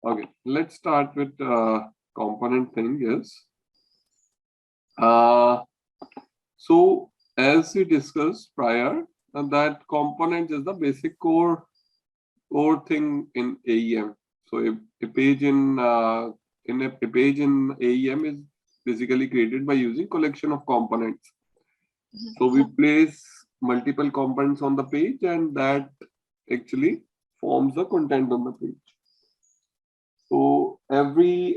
Okay, let's start with component thing. Yes. So as we discussed prior, that component is the basic core thing in AEM. So a page in a page in AEM is basically created by using collection of components. So we place multiple components on the page, and that actually forms the content on the page. So every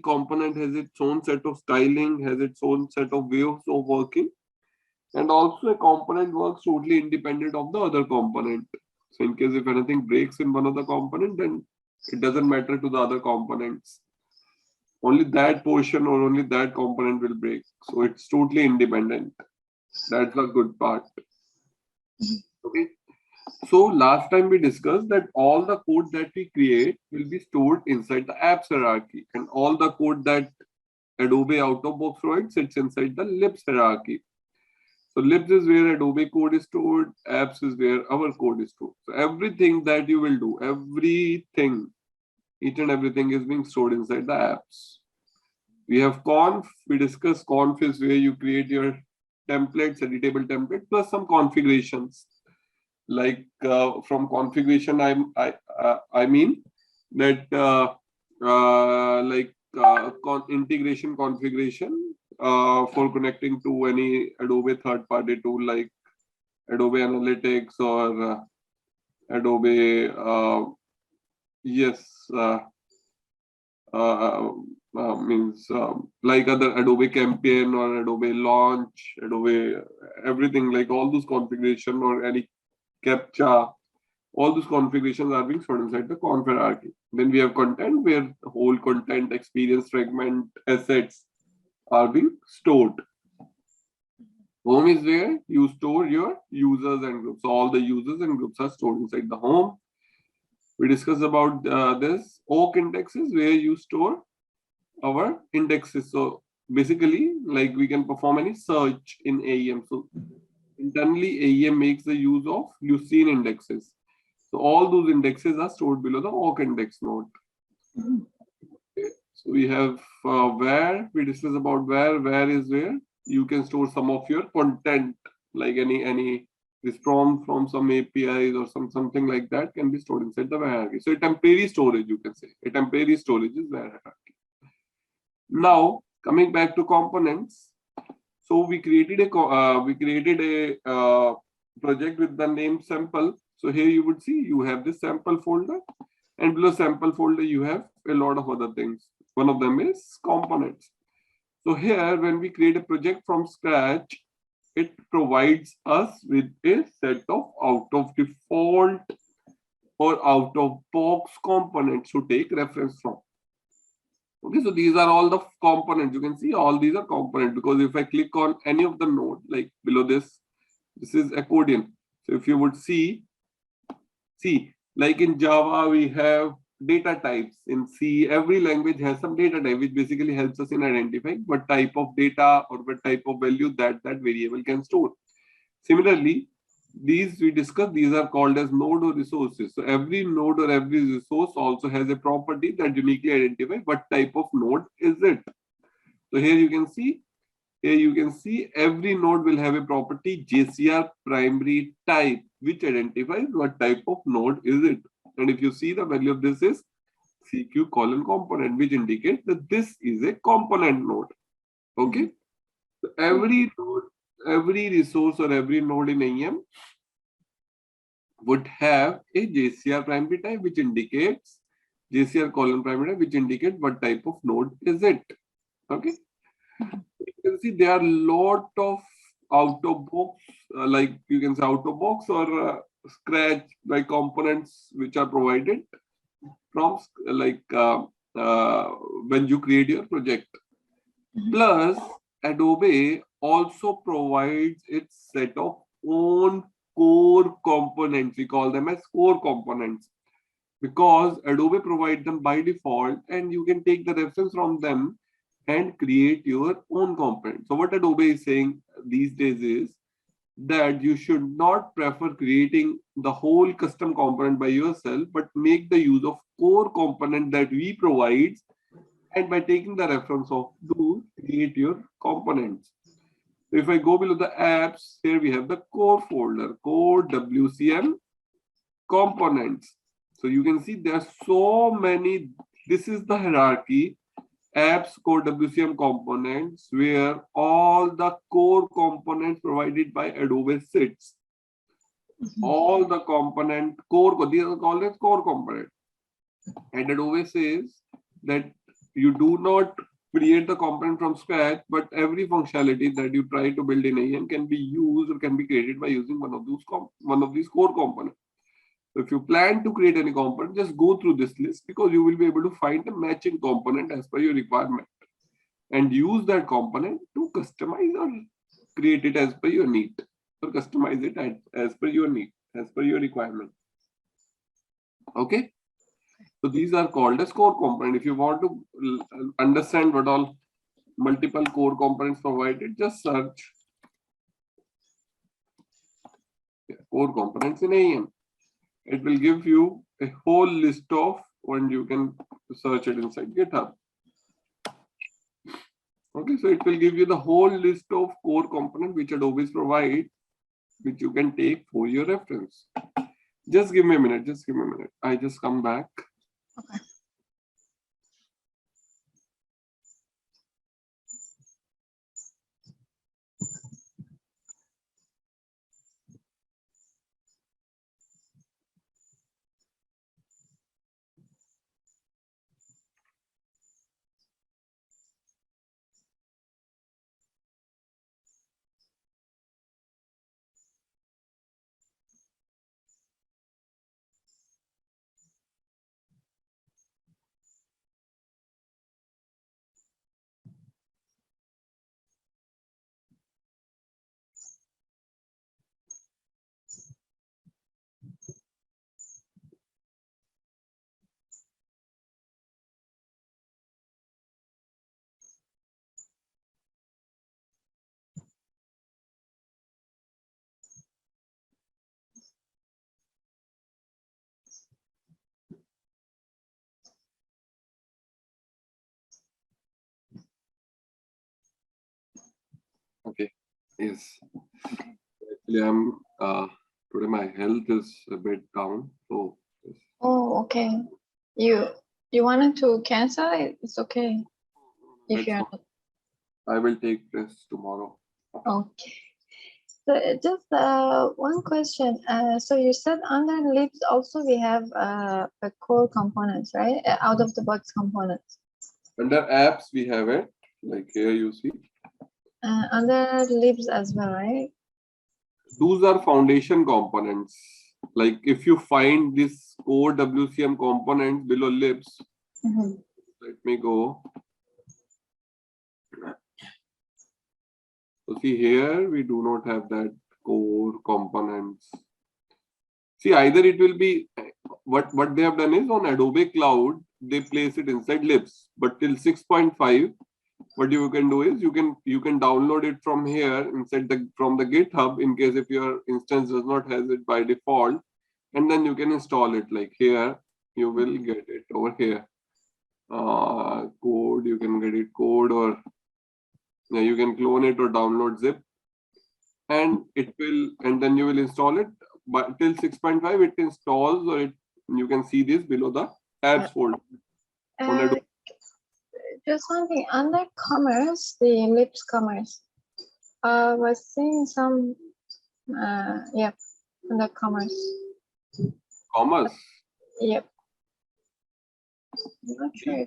component has its own set of styling, has its own set of ways of working, and also a component works totally independent of the other component. So in case if anything breaks in one of the component, then it doesn't matter to the other components. Only that portion or only that component will break. So it's totally independent. That's the good part. Okay. So last time we discussed that all the code that we create will be stored inside the apps hierarchy, and all the code that Adobe out of box provides sits inside the libs hierarchy. So libs is where Adobe code is stored, apps is where our code is stored. So everything that you will do, everything, each and everything is being stored inside the apps. We have conf, we discussed conf is where you create your templates, editable template, plus some configurations. Like from configuration, I mean that integration configuration for connecting to any Adobe third-party tool like Adobe Analytics or Adobe means like other Adobe Campaign or Adobe Launch, Adobe everything, like all those configuration or any CAPTCHA, all those configurations are being stored inside the conf hierarchy. Then we have content where the whole content, experience, fragment, assets are being stored. Home is where you store your users and groups. So all the users and groups are stored inside the home. We discussed about this. Oak indexes where you store our indexes. So basically, like we can perform any search in AEM. So internally, AEM makes the use of Lucene indexes. So all those indexes are stored below the awk index node. Okay. So we have where, we discuss about where is where you can store some of your content, like any this from some APIs or something like that can be stored inside the hierarchy. So a temporary storage, you can say. A temporary storage is where hierarchy. Now coming back to components. So we created a project with the name sample. So here you would see you have this sample folder, and below sample folder you have a lot of other things. One of them is components. So here when we create a project from scratch, it provides us with a set of out of default or out of box components to take reference from. Okay, so these are all the components. You can see all these are components, because if I click on any of the node, like below this is accordion. So if you would see, like in Java, we have data types. In C, every language has some data type, which basically helps us in identifying what type of data or what type of value that variable can store. Similarly, these we discussed, these are called as node or resources. So every node or every resource also has a property that uniquely identifies what type of node is it. So here you can see every node will have a property JCR primary type, which identifies what type of node is it. And if you see, the value of this is CQ component, which indicates that this is a component node. Okay. So every node, every resource or every node in AEM would have a JCR primary type, which indicates JCR primary type, which indicates what type of node is it. Okay. You can see there are a lot of out of box, like you can say out of box or scratch like components which are provided from when you create your project. Plus, Adobe also provides its set of own core components. We call them as core components, because Adobe provides them by default, and you can take the reference from them and create your own component. So what Adobe is saying these days is that you should not prefer creating the whole custom component by yourself, but make the use of core component that we provide, and by taking the reference of those, create your components. So if I go below the apps, here we have the core folder, core WCM components. So you can see there are so many. This is the hierarchy, apps core WCM components, where all the core components provided by Adobe sits. All the component core, these are called as core component. And Adobe says that you do not create the component from scratch, but every functionality that you try to build in AEM can be used or can be created by using one of these core components. So if you plan to create any component, just go through this list, because you will be able to find a matching component as per your requirement and use that component to customize or create it as per your need, or customize it as per your need, as per your requirement. Okay. So these are called as core component. If you want to understand what all multiple core components provided, just search core components in AEM. It will give you a whole list of, and you can search it inside GitHub. Okay, so it will give you the whole list of core components which Adobe provide, which you can take for your reference. Just give me a minute. Just give me a minute. I just come back. Okay. Okay. Yes. Actually, I'm today my health is a bit down. So yes. Oh, okay. You wanted to cancel it? It's okay. If you're not. I will take this tomorrow. Okay. So just one question. So you said under libs also we have a core components, right? Out of the box components. Under apps, we have it. Like here you see. Under libs as well, right? Those are foundation components. Like if you find this core WCM component below libs, let me go. So see here, we do not have that core components. See, either it will be what they have done is on Adobe Cloud, they place it inside libs, but till 6.5, what you can do is you can download it from here inside from the GitHub, in case if your instance does not have it by default, and then you can install it. Like here, you will get it over here. Code, you can get it code, or you can clone it or download zip, and it will, and then you will install it. But till 6.5, it installs, or you can see this below the apps folder. Just one thing, under commerce, the libs commerce, was seeing some, yep, under commerce. Commerce? Yep. I'm not sure.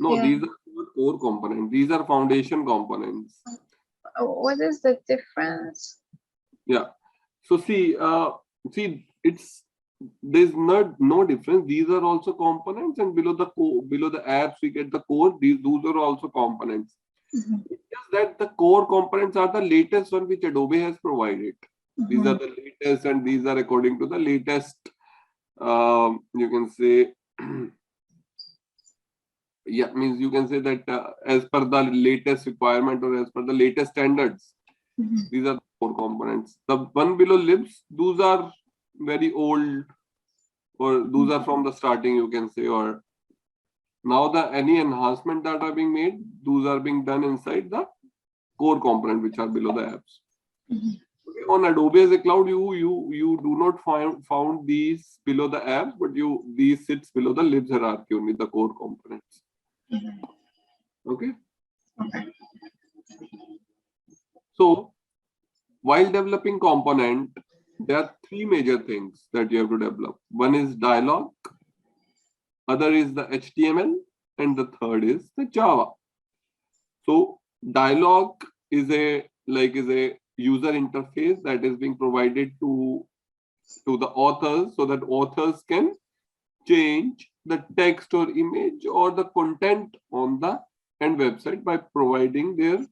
No, these are core components. These are foundation components. What is the difference? Yeah. So see, there's no difference. These are also components, and below the apps we get the core. Those are also components. It's just that the core components are the latest one which Adobe has provided. These are the latest, and these are according to the latest. You can say, yeah, means you can say that as per the latest requirement or as per the latest standards. These are the core components. The one below libs, those are very old or those are from the starting, you can say, or now the any enhancement that are being made, those are being done inside the core component, which are below the apps. Mhm. Okay, on Adobe as a cloud, you do not found these below the apps, but these sits below the libs hierarchy only, the core components. Mhm. Okay. Okay. So while developing component, there are three major things that you have to develop. One is dialog, other is the HTML, and the third is the Java. So dialog is a user interface that is being provided to the authors, so that authors can change the text or image or the content on the end website by providing their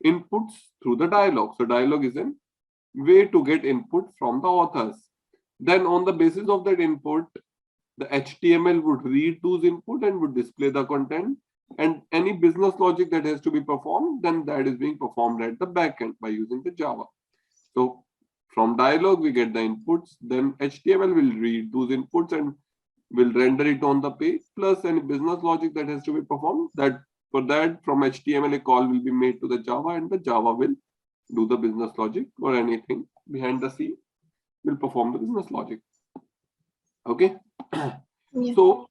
inputs through the dialog. So dialog is a way to get input from the authors. Then on the basis of that input, the HTML would read those input and would display the content, and any business logic that has to be performed, then that is being performed at the backend by using the Java. So from dialog we get the inputs, then HTML will read those inputs and will render it on the page, plus any business logic that has to be performed. That for that, from HTML a call will be made to the Java, and the Java will do the business logic, or anything behind the scene will perform the business logic. Okay. Yeah. So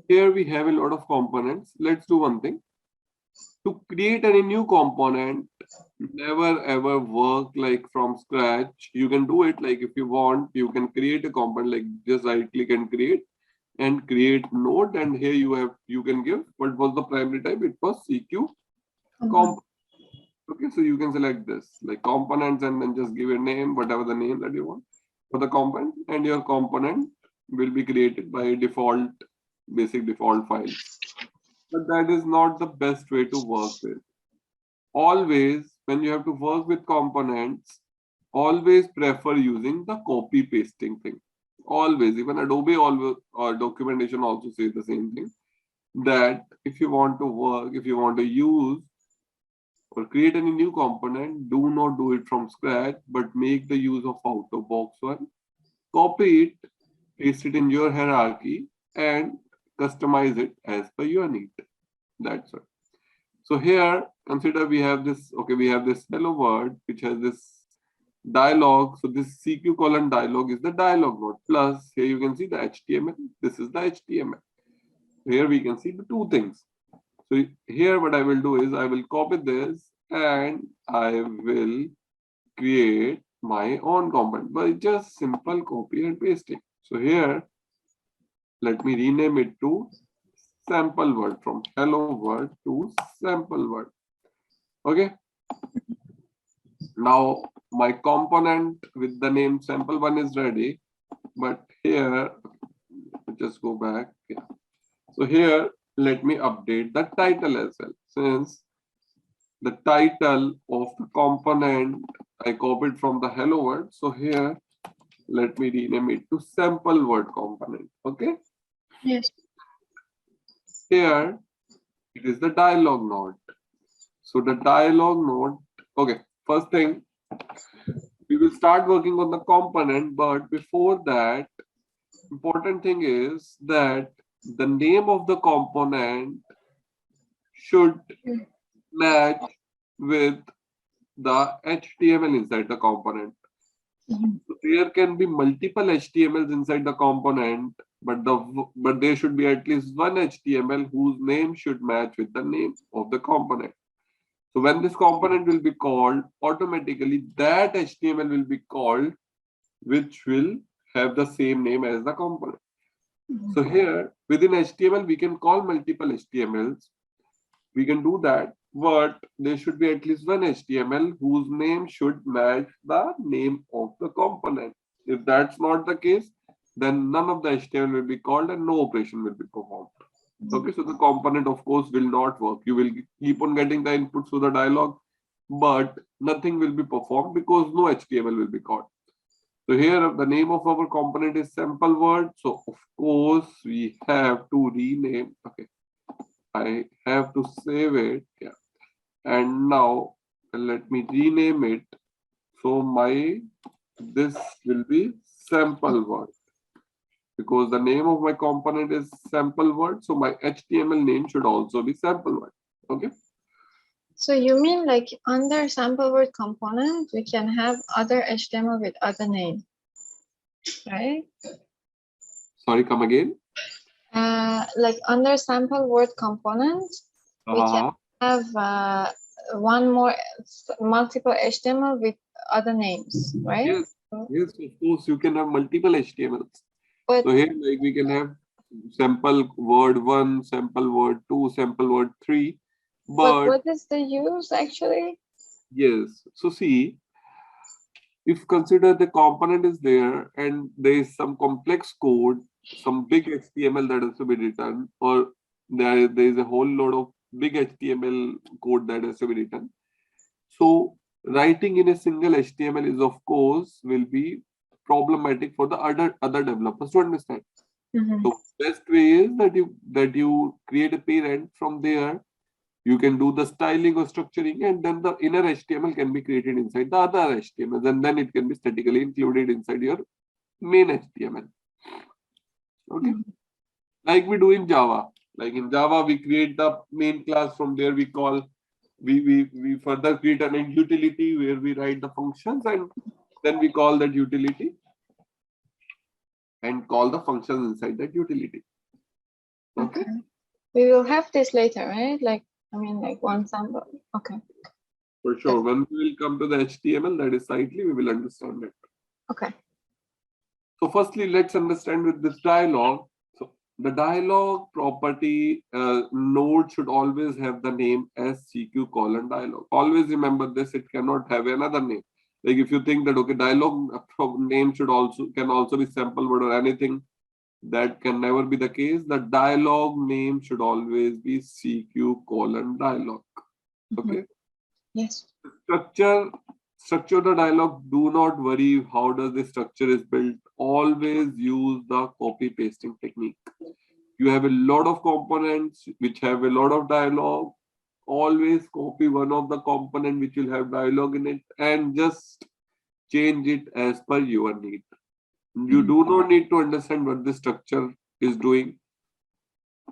here we have a lot of components. Let's do one thing. To create any new component, never ever work like from scratch. You can do it like if you want, you can create a component, like just right click and create node, and here you can give what was the primary type. It was CQ comp. Okay, so you can select this like components and then just give a name, whatever the name that you want for the component, and your component will be created by default basic default files. But that is not the best way to work with. Always, when you have to work with components, always prefer using the copy pasting thing. Always, even Adobe always or documentation also says the same thing, that if you want to work, if you want to use or create any new component, do not do it from scratch, but make the use of out of box one. Copy it, paste it in your hierarchy, and customize it as per your need. That's it. So here, consider we have this, okay, we have this hello world, which has this dialog. So this CQ colon dialog is the dialog node. Plus here you can see the HTML. This is the HTML. Here we can see the two things. So here what I will do is I will copy this and I will create my own component by just simple copy and pasting. So here, let me rename it to sample word, from hello world to sample word. Okay. Now my component with the name sample one is ready, but here, just go back. Yeah. So here, let me update the title as well. Since the title of the component I copied from the hello world, so here let me rename it to sample word component. Okay. Yes. Here it is the dialog node. So the dialog node. Okay. First thing, we will start working on the component, but before that, important thing is that the name of the component should match with the HTML inside the component. Mhm. So there can be multiple HTMLs inside the component, but there should be at least one HTML whose name should match with the name of the component. So when this component will be called, automatically that HTML will be called, which will have the same name as the component. So here within HTML, we can call multiple HTMLs. We can do that, but there should be at least one HTML whose name should match the name of the component. If that's not the case, then none of the HTML will be called and no operation will be performed. Okay, so the component of course will not work. You will keep on getting the inputs to the dialog, but nothing will be performed because no HTML will be called. So here the name of our component is sample word. So of course we have to rename. Okay, I have to save it. Yeah. And now let me rename it. So this will be sample word. because the name of my component is sample word. So my HTML name should also be sample word. Okay. So you mean like under sample word component, we can have other HTML with other name, right? Sorry, come again. Like under sample word component, we can have one more multiple HTML with other names, right? Yes, yes, of course, you can have multiple HTMLs. But So here, like we can have sample word 1, sample word 2, sample word 3. But what is the use actually? yes, so see, if consider the component is there and there is some complex code, some big HTML that has to be written, or there is a whole load of big HTML code that has to be written. So writing in a single HTML is of course will be problematic for the other developers to understand. So best way is that you create a parent. From there you can do the styling or structuring, and then the inner HTML can be created inside the other HTML, and then it can be statically included inside your main HTML. Okay. Like we do in Java. Like in Java, we create the main class. From there we call we further create an utility where we write the functions, and then we call that utility and call the functions inside that utility. Okay. We will have this later, right? Like, I mean, like one sample. Okay. For sure. When we will come to the HTML, that is slightly, we will understand it. Okay. So firstly, let's understand with this dialog. So the dialog property node should always have the name as CQ colon dialog. Always remember this, it cannot have another name. Like if you think that, okay, dialog name can also be sample word or anything, that can never be the case. The dialog name should always be CQ colon dialog. Okay. Yes. Structure the dialog. Do not worry how does the structure is built. Always use the copy pasting technique. You have a lot of components which have a lot of dialog. Always copy one of the component which will have dialog in it and just change it as per your need. You do not need to understand what the structure is doing.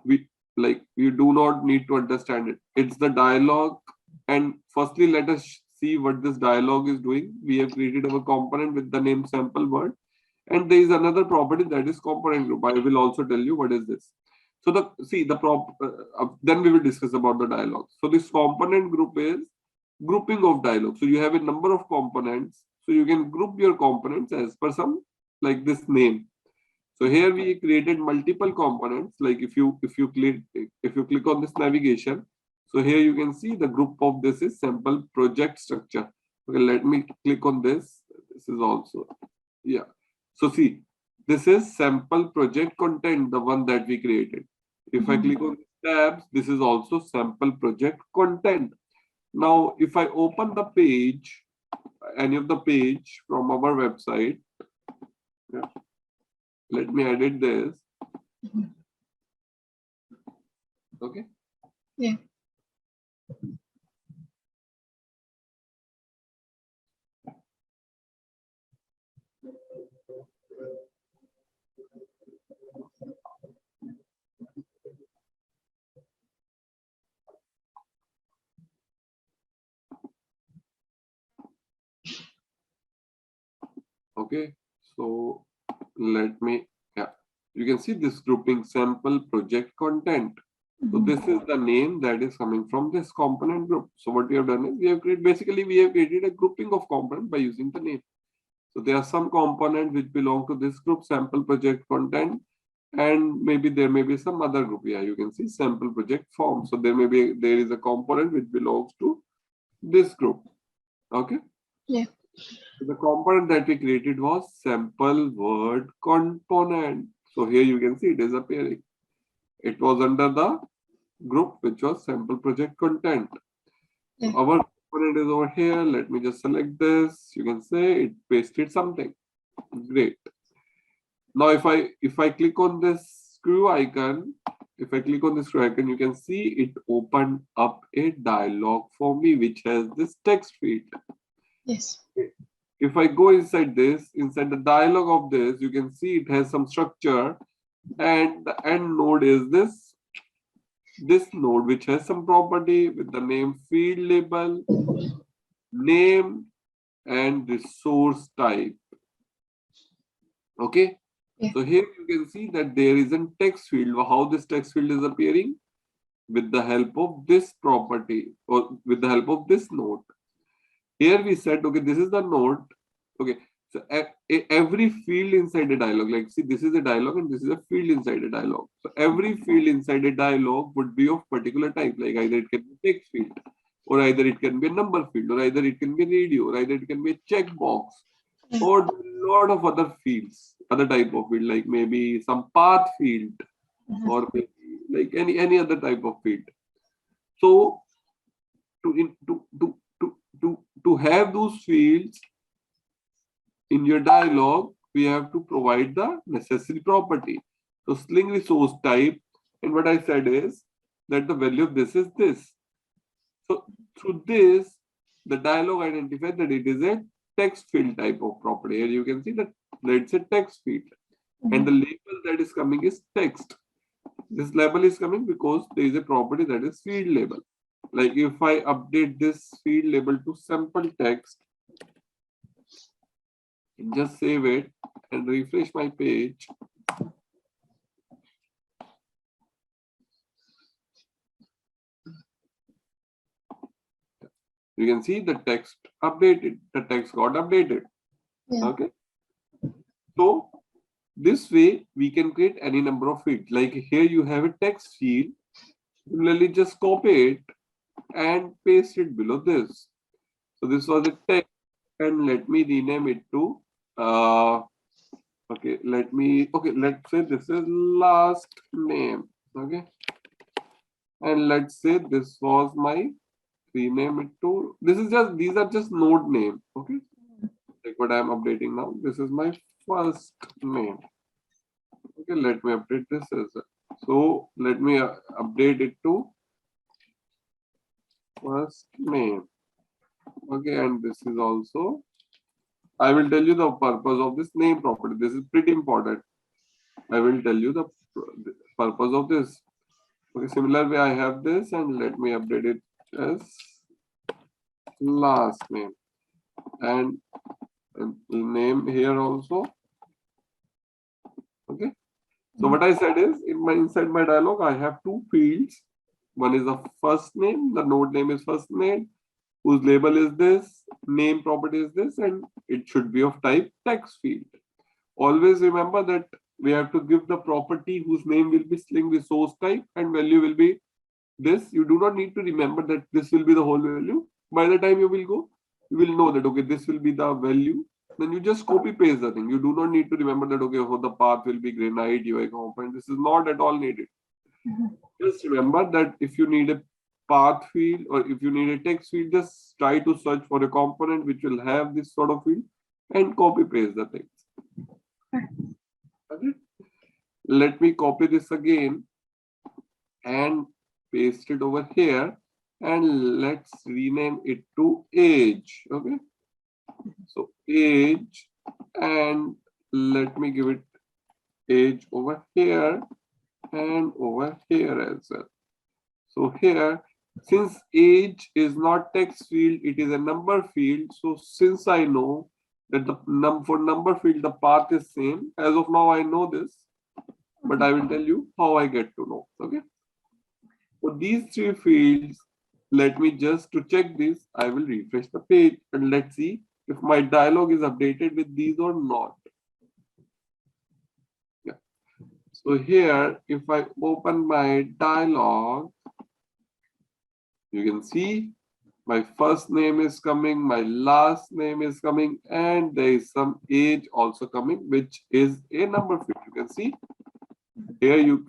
You do not need to understand it. It's the dialog. And firstly, let us see what this dialog is doing. We have created our component with the name sample word. And there is another property that is component group. I will also tell you what is this. So then we will discuss about the dialog. So this component group is grouping of dialog. So you have a number of components. So you can group your components as per some like this name. So here we created multiple components. Like if you click on this navigation, so here you can see the group of this is sample project structure. Okay, let me click on this. This is also, yeah. So see, this is sample project content, the one that we created. If I click on tabs, this is also sample project content. Now, if I open the page, any of the page from our website, yeah, let me edit this. Okay. Yeah. Okay. So let me, yeah, you can see this grouping sample project content. So this is the name that is coming from this component group. So what we have done is we have created a grouping of components by using the name. So there are some components which belong to this group, sample project content, and maybe there may be some other group. Yeah, you can see sample project form. So there is a component which belongs to this group. Okay. Yeah. So the component that we created was sample word component. So here you can see it is appearing. It was under the group which was sample project content. So our component is over here. Let me just select this. You can say it pasted something. Great. Now if I click on this screw icon, you can see it opened up a dialog for me which has this text field. Yes. if I go inside this, inside the dialog of this, you can see it has some structure, and the end node is this node, which has some property with the name field label, name, and resource type. Okay. Yeah. So here you can see that there is a text field. How this text field is appearing? With the help of this property, or with the help of this node. Here we said, okay, this is the node. Okay, so every field inside a dialog, like see, this is a dialog and this is a field inside a dialog. So every field inside a dialog would be of particular type, like either it can be text field, or either it can be a number field, or either it can be radio, or either it can be a checkbox, or a lot of other fields, other type of field, like maybe some path field, or maybe like any other type of field. So to have those fields in your dialog, we have to provide the necessary property. So string resource type, and what I said is that the value of this is this. So through this, the dialog identifies that it is a text field type of property. Here you can see that it's a text field, and the label that is coming is text. This label is coming because there is a property that is field label. Like if I update this field label to sample text, just save it and refresh my page. You can see the text updated, the text got updated. Yeah. Okay. So this way we can create any number of fields. Like here you have a text field. Similarly, just copy it and paste it below this. So this was a text, and let me rename it to okay, let's say this is last name. Okay, and let's say this was my rename it to, this is just, these are just node name. Okay, like what I'm updating now, this is my first name. Okay, let me update this as well. So let me update it to first name. Okay, and this is also, I will tell you the purpose of this name property. This is pretty important. I will tell you the purpose of this. Okay, similar way I have this, and let me update it as last name, and name here also. Okay. So what I said is, inside my dialog, I have two fields. One is the first name, the node name is first name, whose label is this, name property is this, and it should be of type text field. Always remember that we have to give the property whose name will be string resource type and value will be this. You do not need to remember that this will be the whole value. By the time you will go, you will know that, okay, this will be the value. Then you just copy paste the thing. You do not need to remember that, okay, oh, the path will be granite UI component. This is not at all needed. Just remember that if you need a path field or if you need a text field, just try to search for a component which will have this sort of field and copy paste the things. Okay. Let me copy this again and paste it over here, and let's rename it to age. Okay. So age, and let me give it age over here and over here as well. So here, since age is not text field, it is a number field. So since I know that the for number field, the path is same. As of now, I know this, but I will tell you how I get to know. Okay. For these three fields, let me just to check this, I will refresh the page and let's see if my dialog is updated with these or not. Yeah. So here, if I open my dialog, you can see my first name is coming, my last name is coming, and there is some age also coming, which is a number field. You can see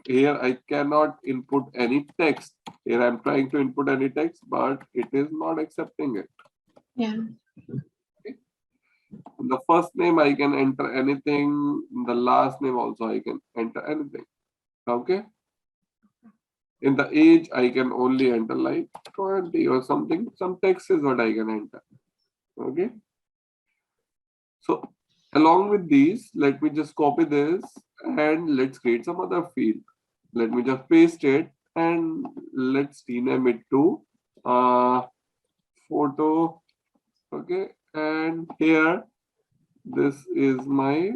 here I cannot input any text. Here I'm trying to input any text, but it is not accepting it. Yeah. Okay. In the first name I can enter anything. In the last name also I can enter anything. Okay. In the age I can only enter like 20 or something. Some text is what I can enter. Okay. So along with these, let me just copy this and let's create some other field. Let me just paste it and let's rename it to photo. Okay, and here this is my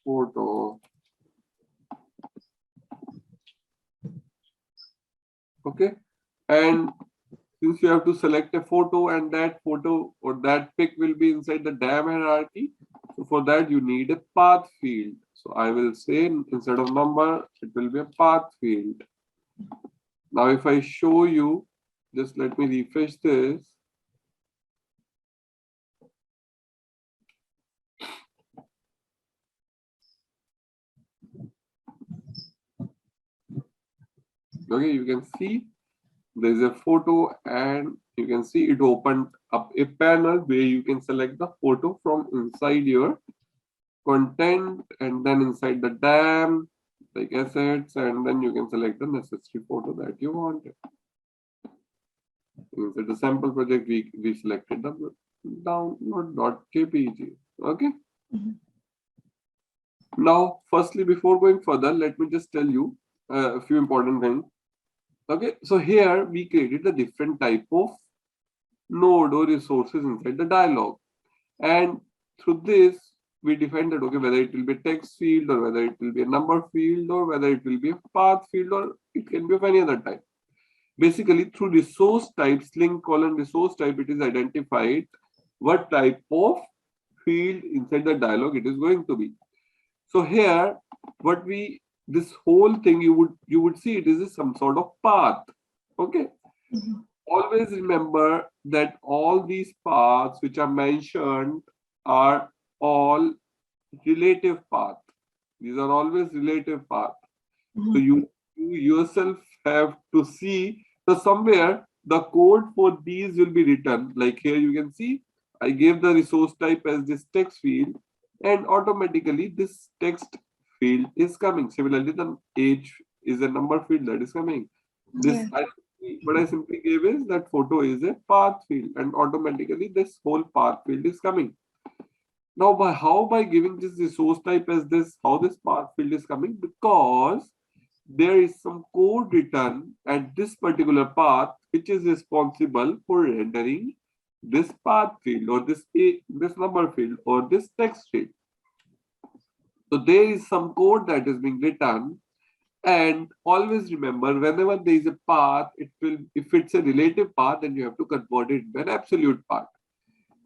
photo. Okay, and since you have to select a photo and that photo or that pic will be inside the DAM hierarchy, so for that you need a path field. So I will say instead of number, it will be a path field. Now if I show you, just let me refresh this. Okay, you can see there's a photo and you can see it opened up a panel where you can select the photo from inside your content and then inside the DAM, like assets, and then you can select the necessary photo that you wanted. Inside the sample project, we selected the download.jpg. Okay. Mhm. Now, firstly, before going further, let me just tell you a few important things. Okay, so here we created a different type of node or resources inside the dialog, and through this we defined that okay, whether it will be a text field or whether it will be a number field or whether it will be a path field or it can be of any other type. Basically, through resource type, link colon resource type, it is identified what type of field inside the dialog it is going to be. So here, what we this whole thing you would see it is some sort of path. Okay. Mhm. Always remember that all these paths which are mentioned are all relative path. These are always relative path. So Mhm. you yourself have to see. So somewhere the code for these will be written. Like here you can see I gave the resource type as this text field, and automatically this text field is coming. Similarly, the age is a number field that is coming. This Yeah. what I simply gave is that photo is a path field, and automatically this whole path field is coming. Now, by giving this resource type as this, how this path field is coming? Because there is some code written at this particular path which is responsible for rendering this path field or this number field or this text field. So there is some code that is being written, and always remember whenever there is a path, it will, if it's a relative path, then you have to convert it into an absolute path.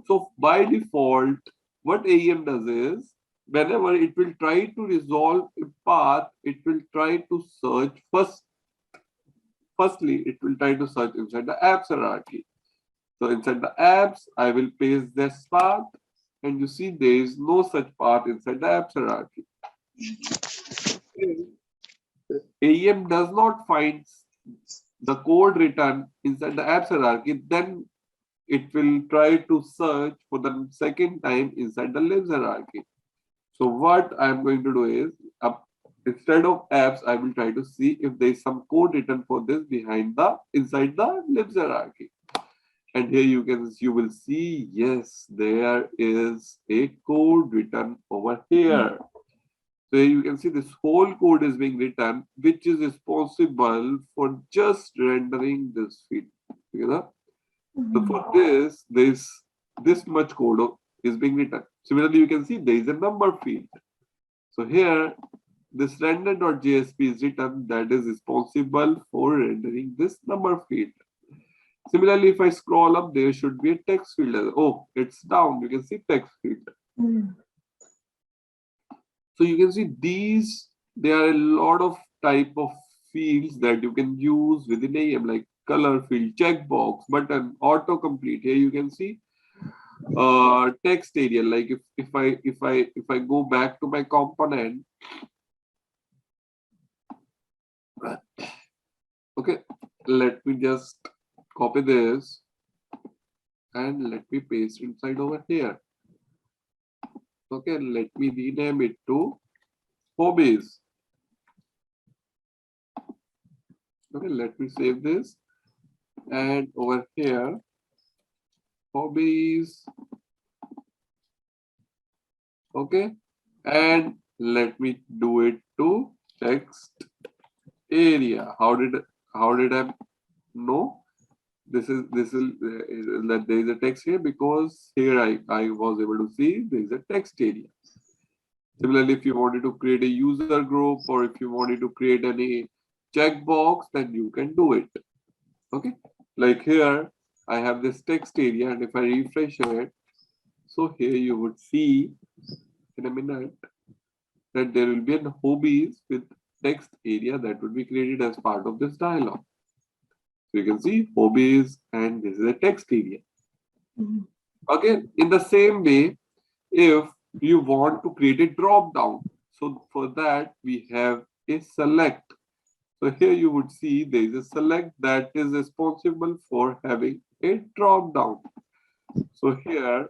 So by default, what AEM does is whenever it will try to resolve a path, it will try to search firstly, it will try to search inside the apps hierarchy. So inside the apps, I will paste this path, and you see there is no such path inside the apps hierarchy. AEM does not find the code written inside the apps hierarchy, then it will try to search for the second time inside the libs hierarchy. So what I'm going to do is, instead of apps, I will try to see if there is some code written for this inside the libs hierarchy. And here you will see, yes, there is a code written over here. So you can see this whole code is being written, which is responsible for just rendering this field. You know? So for this much code is being written. Similarly, you can see there is a number field. So here, this render.jsp is written that is responsible for rendering this number field. Similarly, if I scroll up, there should be a text field. Oh, it's down. You can see text field. Mhm. So you can see these, there are a lot of type of fields that you can use within AEM, like color field, checkbox, button, autocomplete. Here you can see text area. Like if I go back to my component, okay, let me just copy this and let me paste inside over here. Okay, let me rename it to hobbies. Okay, let me save this, and over here hobbies, Okay, and let me do it to text area. How did I know this is that there is a text here? Because here I was able to see there is a text area. Similarly, if you wanted to create a user group or if you wanted to create any checkbox, then you can do it. Okay, like here I have this text area, and if I refresh it, so here you would see in a minute that there will be an hobbies with text area that would be created as part of this dialog. So you can see hobbies, and this is a text area. Mhm. Again, in the same way, if you want to create a drop down, so for that we have a select. So here you would see there is a select that is responsible for having a drop down. So here,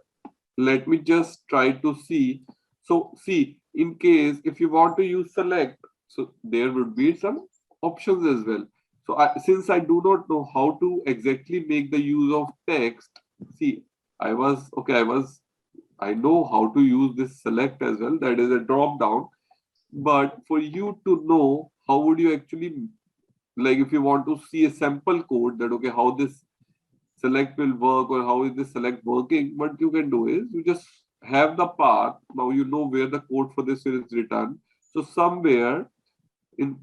let me just try to see. So see, in case if you want to use select, so there would be some options as well. So since I do not know how to exactly make the use of text, see, I know how to use this select as well. That is a drop down. But for you to know, how would you actually, like if you want to see a sample code that, okay, how this select will work or how is this select working, what you can do is you just have the path. Now you know where the code for this is written. So somewhere in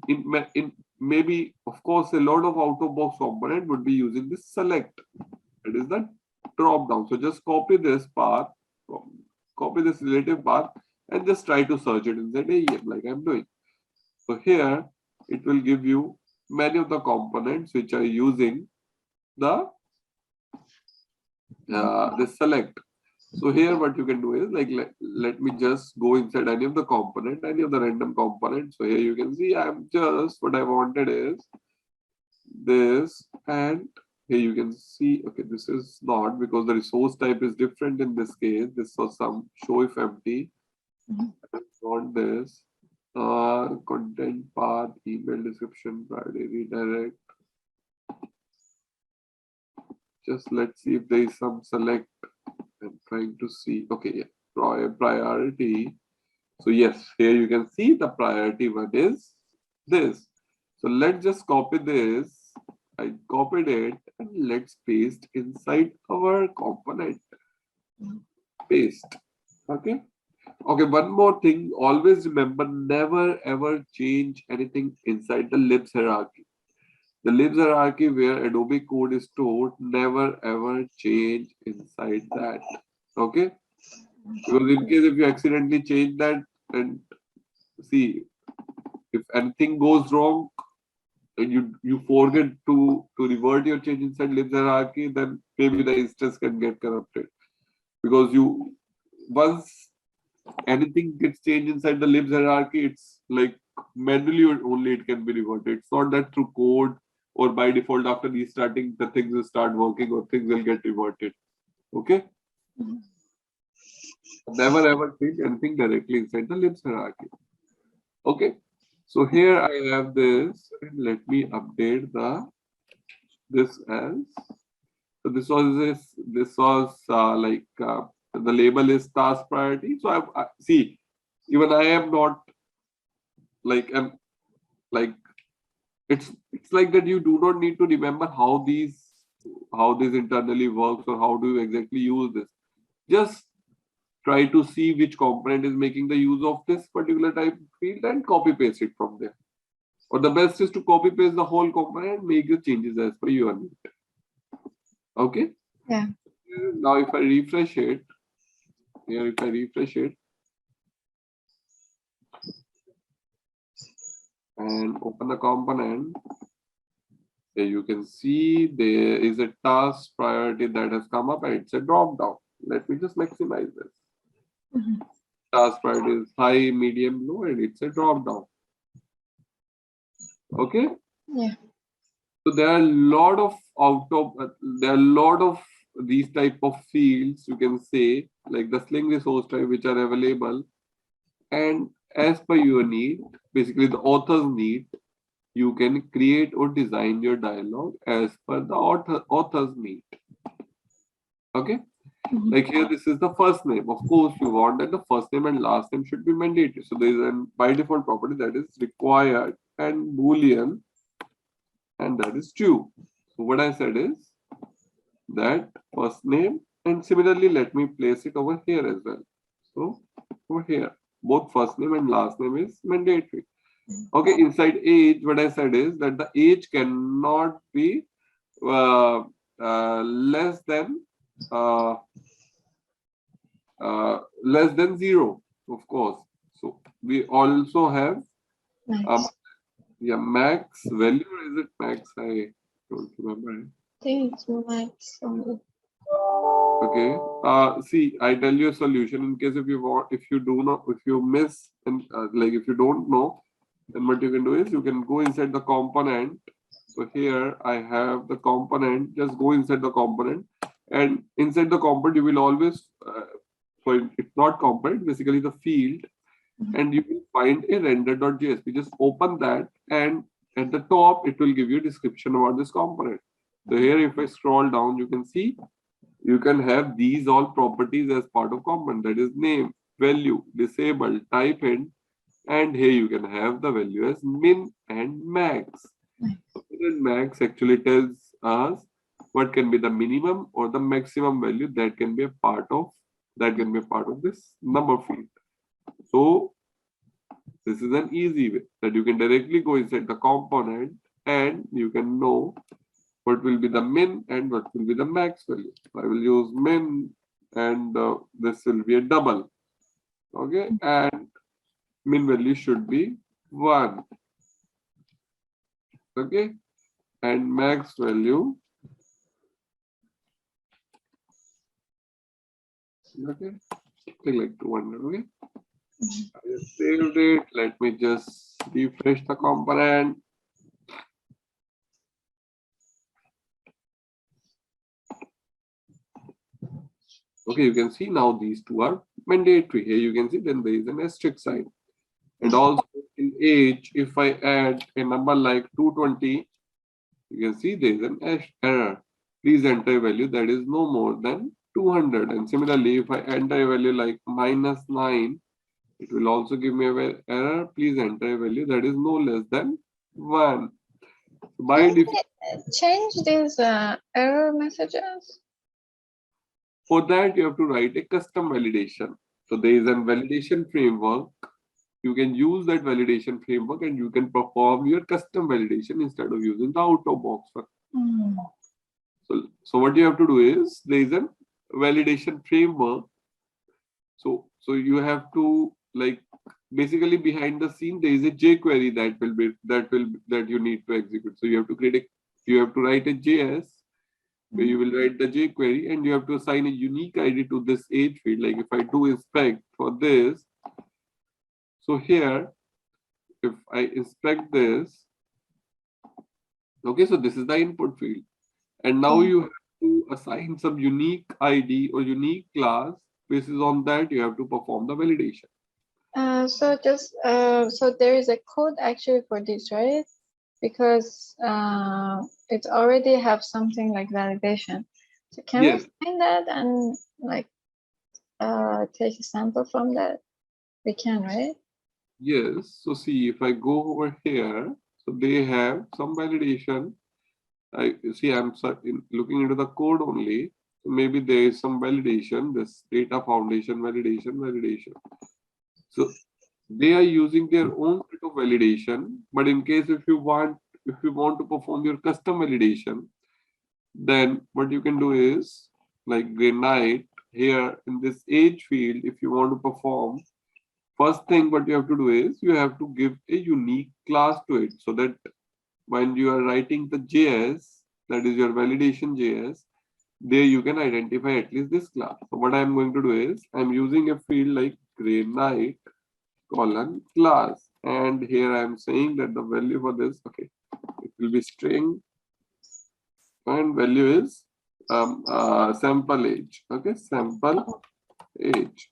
maybe, of course, a lot of out of box component would be using this select. It is the drop down. So just copy this path, copy this relative path, and just try to search it inside AEM like I'm doing. So here it will give you many of the components which are using the this select. So here what you can do is like let me just go inside any of the component, any of the random component. So here you can see I'm just what I wanted is this, and here you can see, okay, this is not because the resource type is different in this case. This was some show if empty. Mhm. I want this content path, email description, Friday redirect. Just let's see if there is some select. I'm trying to see. Okay, yeah, priority. So yes, here you can see the priority one is this. So let's just copy this. I copied it and let's paste inside our component. Paste. Okay. Okay, one more thing. Always remember, never ever change anything inside the libs hierarchy. The libs hierarchy where Adobe code is stored, never ever change inside that. Okay? Because in case if you accidentally change that, and see, if anything goes wrong and you forget to revert your change inside libs hierarchy, then maybe the instance can get corrupted. Because you once anything gets changed inside the libs hierarchy, it's like manually only it can be reverted. It's not that through code or by default after restarting the things will start working or things will get reverted. Okay? Mhm. Never ever change anything directly inside the libs hierarchy. Okay? So here I have this, and let me update this as, so this was the label is task priority. So I see, even I am not like I'm like it's like that you do not need to remember how this internally works or how do you exactly use this. Just try to see which component is making the use of this particular type field and copy paste it from there. Or the best is to copy paste the whole component and make the changes as per your need. Okay. Yeah. Now if I refresh it, here if I refresh it and open the component, here you can see there is a task priority that has come up and it's a drop down. Let me just maximize this. Mhm. Task priority is high, medium, low, and it's a drop down. Okay. Yeah. So there are a lot of there are a lot of these type of fields you can say like the sling resource type which are available, and as per your need, basically the author's need, you can create or design your dialogue as per the author's need. Okay. Like here, this is the first name. Of course, you want that the first name and last name should be mandatory. So there is a by default property that is required and Boolean, and that is true. So what I said is that first name, and similarly, let me place it over here as well. So over here, both first name and last name is mandatory. Okay, inside age, what I said is that the age cannot be less than 0, of course. So we also have max value, or is it max? I don't remember. I think it's max. Okay. See, I tell you a solution in case if you miss, and like if you don't know, then what you can do is you can go inside the component. So here I have the component. Just go inside the component, and inside the component you will always so it's not component, basically the field, and you will find a render.jsp. Just open that, and at the top it will give you a description about this component. So here, if I scroll down, you can see you can have these all properties as part of component. That is name, value, disable, type in, and here you can have the value as min and max. So min and max actually tells us what can be the minimum or the maximum value that can be a part of this number field. So this is an easy way that you can directly go inside the component and you can know what will be the min and what will be the max value. I will use min, and this will be a double. Okay, and min value should be 1. Okay, and max value. Okay, something like 200. Okay, I just saved it. Let me just refresh the component. Okay, you can see now these two are mandatory. Here you can see then there is an asterisk sign. And also in age, if I add a number like 220, you can see there is an error. Please enter a value that is no more than 200. And similarly, if I enter a value like -9, it will also give me an error. Please enter a value that is no less than 1. By default, change these error messages? For that, you have to write a custom validation. So there is a validation framework. You can use that validation framework and you can perform your custom validation instead of using the out-of-box one. So what you have to do is there is a validation framework. So you have to, like, basically behind the scene there is a jQuery that you need to execute. So you have to write a JS where you will write the jQuery and you have to assign a unique ID to this age field. Like if I do inspect for this, so here, if I inspect this, okay, so this is the input field. And now you have to assign some unique ID or unique class. Based on that, you have to perform the validation. So there is a code actually for this, right? Because it already have something like validation. So can we find that and like take a sample from that? We can, right? Yes. So see, if I go over here, so they have some validation. I see I'm looking into the code only. So maybe there is some validation, this data foundation validation. So they are using their own set of validation, but in case if you want to perform your custom validation, then what you can do is like granite here in this age field. If you want to perform, first thing what you have to do is you have to give a unique class to it, so that when you are writing the JS, that is your validation JS, there you can identify at least this class. So what I'm going to do is I'm using a field like granite class, and here I'm saying that the value for this, okay, it will be string, and value is sample age. Okay, sample age.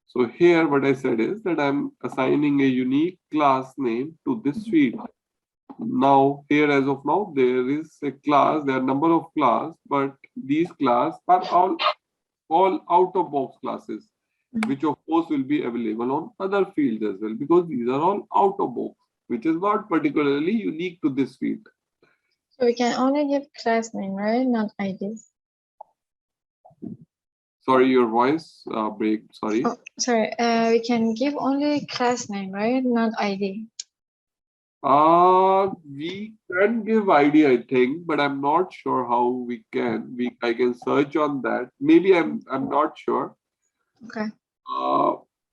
So here what I said is that I'm assigning a unique class name to this field. Now here as of now there is a class, there are number of class, but these class are all all out-of-box classes, which of course will be available on other fields as well, because these are all out-of-box, which is not particularly unique to this field. So we can only give class name, right? Not ID. Sorry, your voice break. Sorry. Oh, sorry. We can give only class name, right? Not ID. We can give ID, I think, but I'm not sure how we can. I can search on that. Maybe I'm not sure. Okay.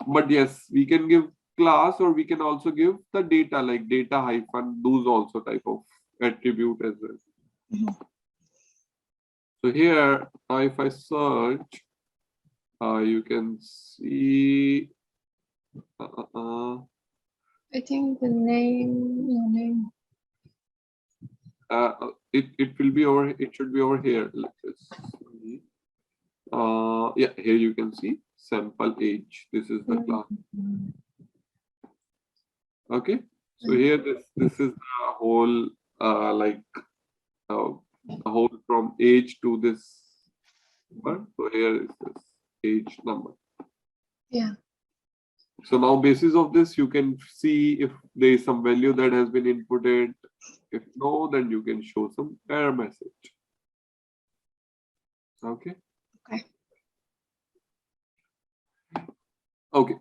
But yes, we can give class, or we can also give the data, like data hyphen, those also type of attribute as well. So here, if I search, you can see. I think the name. It will be over. It should be over here. Let's see. Yeah, here you can see sample age. This is the class. Okay, so here this is the whole the whole from age to this number. So here is this age number. Yeah. So now basis of this, you can see if there is some value that has been inputted. If no, then you can show some error message. Okay. Okay. Okay.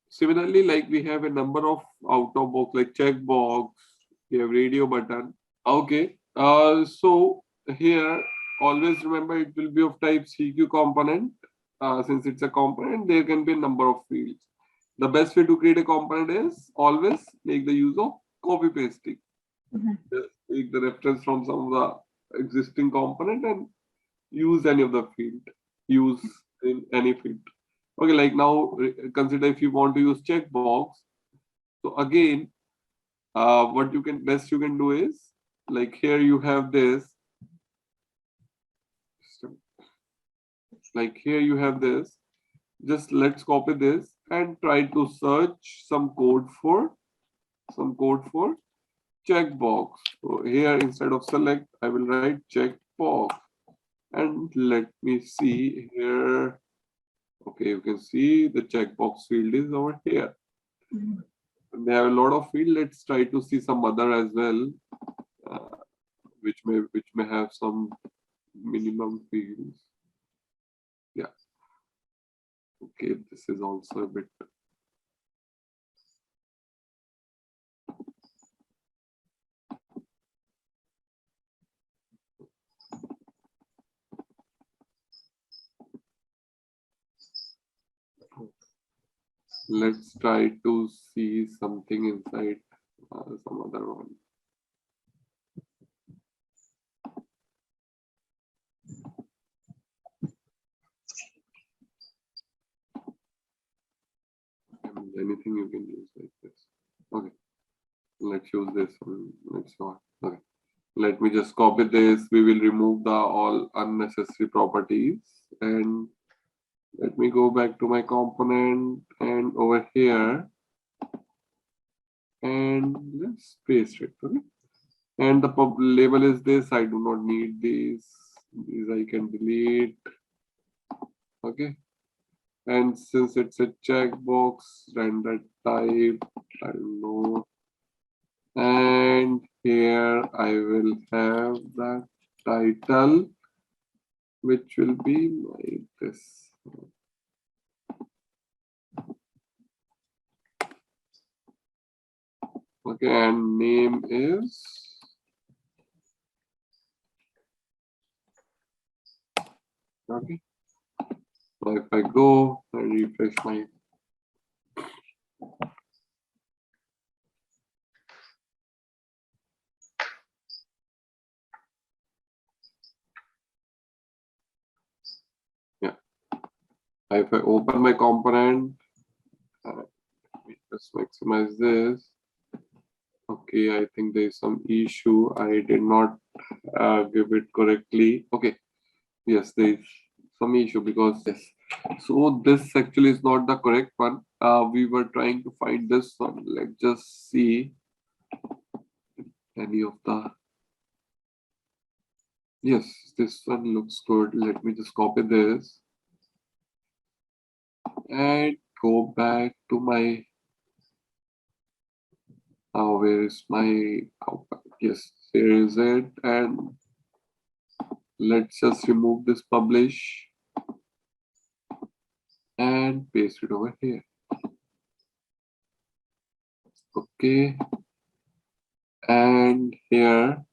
Similarly, like we have a number of out-of-box, like checkbox, we have radio button. Okay. So here, always remember it will be of type CQ component. Since it's a component, there can be a number of fields. The best way to create a component is always make the use of copy pasting. Just take the reference from some of the existing component and use any of the field. Use in any field. Okay, like now consider if you want to use checkbox. So again, what you can do is, like here you have this. Like here you have this. Just let's copy this and try to search some code for checkbox. So here instead of select, I will write checkbox, and let me see here. Okay, you can see the checkbox field is over here. They have a lot of field. Let's try to see some other as well, which may have some minimum fields. Yeah. Okay, this is also a bit. Let's try to see something inside some other one. Anything you can use like this. Okay, let's use this one. Let's not. Okay, let me just copy this. We will remove the all unnecessary properties, and let me go back to my component and over here, and let's paste it. Okay, and the label is this. I do not need these. These I can delete. Okay. And since it's a checkbox, render type, I don't know. And here I will have the title, which will be like this. Okay, and name is. Okay. So if I go and refresh my. Yeah. If I open my component, just maximize this. Okay, I think there is some issue. I did not give it correctly. Okay. Yes, there is some issue because yes. So this actually is not the correct one. We were trying to find this one. Let's just see any of the. Yes, this one looks good. Let me just copy this and go back to my, where is my output? Yes, here is it. And let's just remove this publish and paste it over here. Okay. And here,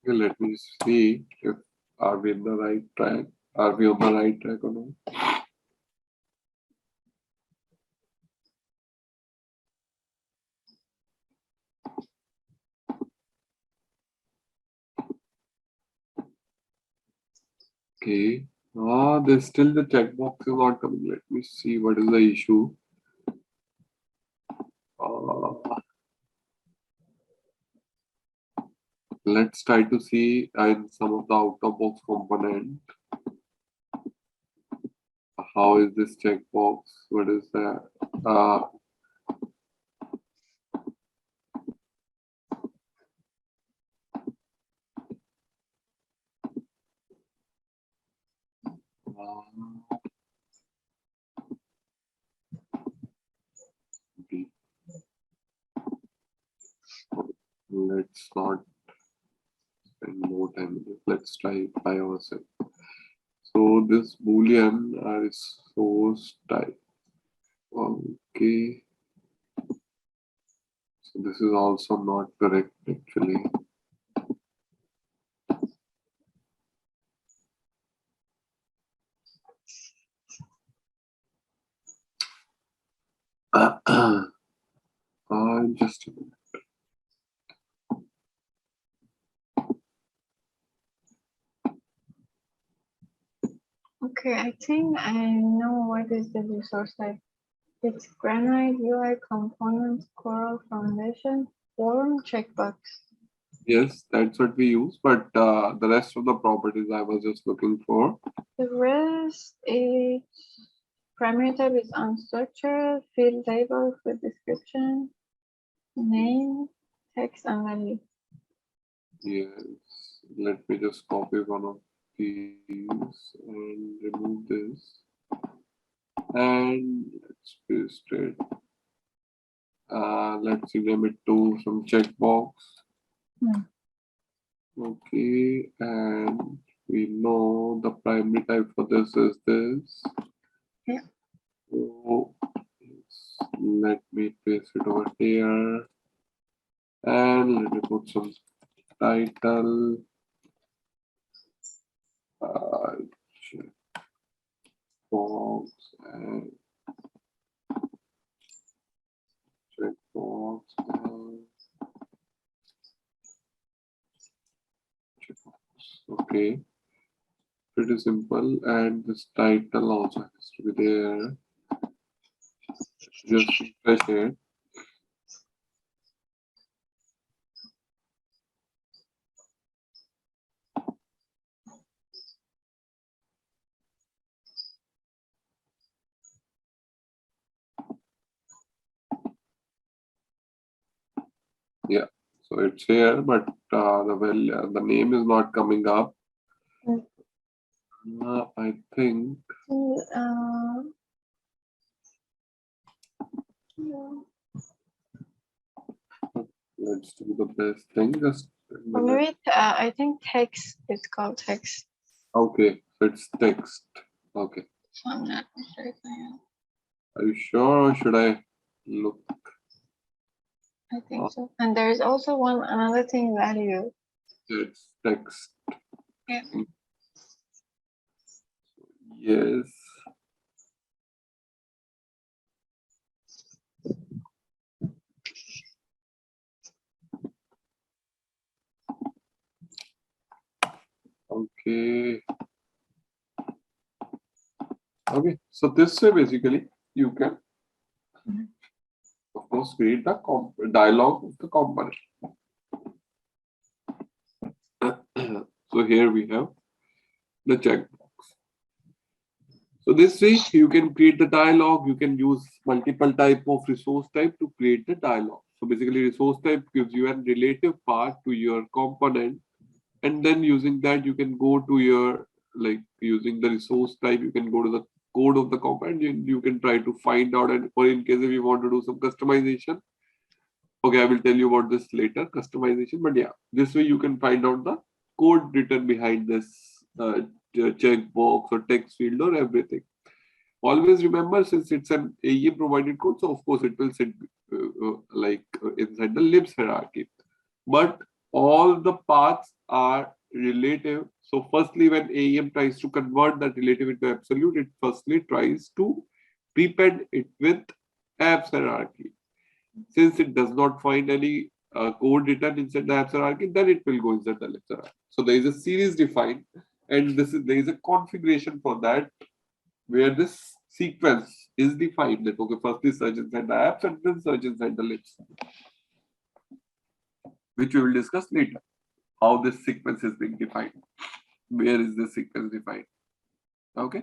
okay, let me see if are we in the right track. Are we on the right track or not? Okay. There's still the checkbox is not coming. Let me see what is the issue. Let's try to see in some of the out-of-box component. How is this checkbox? What is that? Let's not spend more time with it. Let's try it by ourselves. So this boolean is source type. Okay. So this is also not correct actually. Just a minute. Okay, I think I know what is the resource type. It's Granite UI Component Coral Foundation Form Checkbox. Yes, that's what we use, but the rest of the properties I was just looking for. The rest is primary type is unstructured, field label with description, name, text, and value. Yes, let me just copy one of these and remove this. And let's paste it. Let's rename it to some checkbox. Okay, and we know the primary type for this is this. Yeah. So let me paste it over here. And let me put some title. Checkbox and checkbox and checkbox. Okay, pretty simple. And this title also has to be there. Just refresh it. Yeah, so it's here, but the name is not coming up. I think. Let's do the best thing. Just maybe I think text is called text. okay, so it's text. Okay. I'm not certain. Are you sure, or should I look? I think so. And there is also another thing, value. It's text. Yeah. Yes. Okay. Okay. So this way basically you can suppose create the dialog of the component. So here we have the checkbox. So this way you can create the dialog. You can use multiple type of resource type to create the dialog. So basically resource type gives you a relative part to your component, and then using that you can go to your, like using the resource type, you can go to the code of the component and you can try to find out, and or in case if you want to do some customization. Okay, I will tell you about this later, customization. But yeah, this way you can find out the code written behind this checkbox or text field or everything. Always remember, since it's an AEM provided code, so of course it will sit inside the libs hierarchy. But all the paths are relative. So firstly, when AEM tries to convert that relative into absolute, it firstly tries to prepend it with apps hierarchy. Since it does not find any code written inside the apps hierarchy, then it will go inside the libs hierarchy. So there is a series defined, and there is a configuration for that, where this sequence is defined that okay, firstly search inside the apps and then search inside the libs, which we will discuss later. How this sequence is being defined. Where is this sequence defined? Okay.